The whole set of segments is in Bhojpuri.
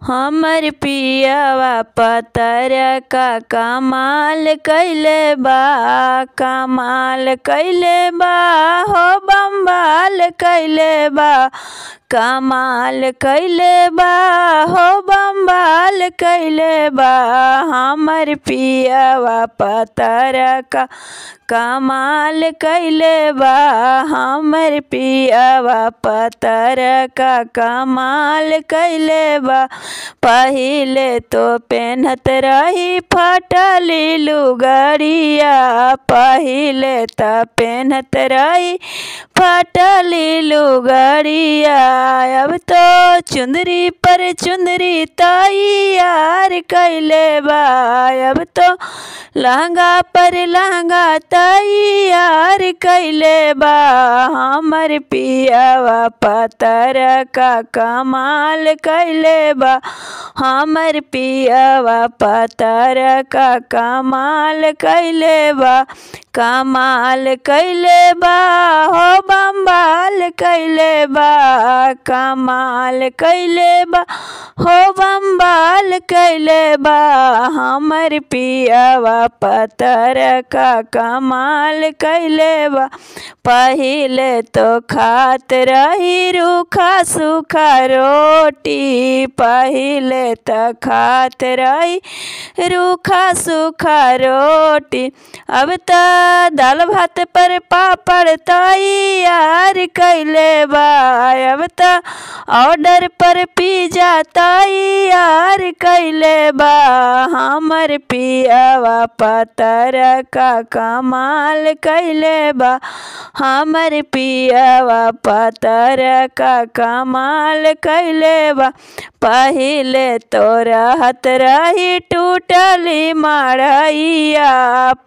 हमर पियवा पतर का कमाल कइले बा, कमाल कइले बा हो बम्बाल कइले बा, कमाल कइले बा हो बम्बाल कइले बा। हमर पियवा पतर का कमाल कइले बा, हमर पियवा पतर का कमाल कइले बा। पहिले तो पेन्हत रही फटली लुगड़िया, पहिले त पेन्हत रही फटली लुगड़िया। अब तो चुंदरी पर चुंदरी तैयार कइले बा, अब तो लहंगा पर लहंगा तैयार कइले बा। हमर पियवा पतर का कमाल कइले बा, हमर पियवा पतर का कमाल कइले बा। कमाल कइले बा हो बम्बाल कइले बा, कमाल कइले बा हो बम्बाल कइले बा। हमर पियवा पतर का कमाल कइले बा। पहिले तो खात रही रूखा सूखा रोटी, पहिले त खात रही रूखा सूखा रोटी। अब त दाल भात पर पापड़ तैयार कइले बा, अब त ऑर्डर पर पिज्जा तैयार कइले बा। हमर पियवा पतर का कमाल कइले बा, हमर पियवा पतर का कमाल कइले बा। पहिले तो रहत रही टूटली मड़ैया,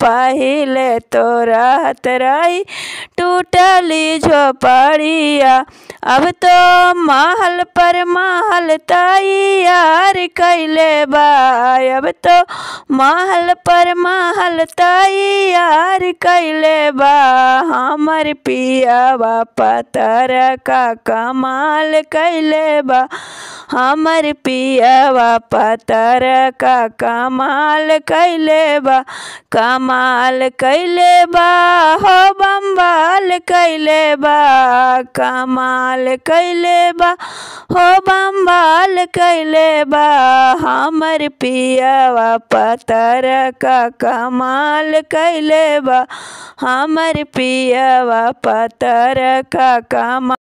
पहिले तो रहत रही टूटली झोपड़िया। अब तो महल पर महल तैयार कइले बा, अब तो महल पर महल तैयार कइले बा। हमर पियवा पतर का कमाल कइले बा, हमर पियवा पतर का कमाल कइले बा। कमाल कइले बा हो बम्बाल कइले बा, कमाल कइले बा हो बम्बाल कइले बा। हमर पियवा पतर का कमाल कइले बा, हमर पियवा पतर का कमाल।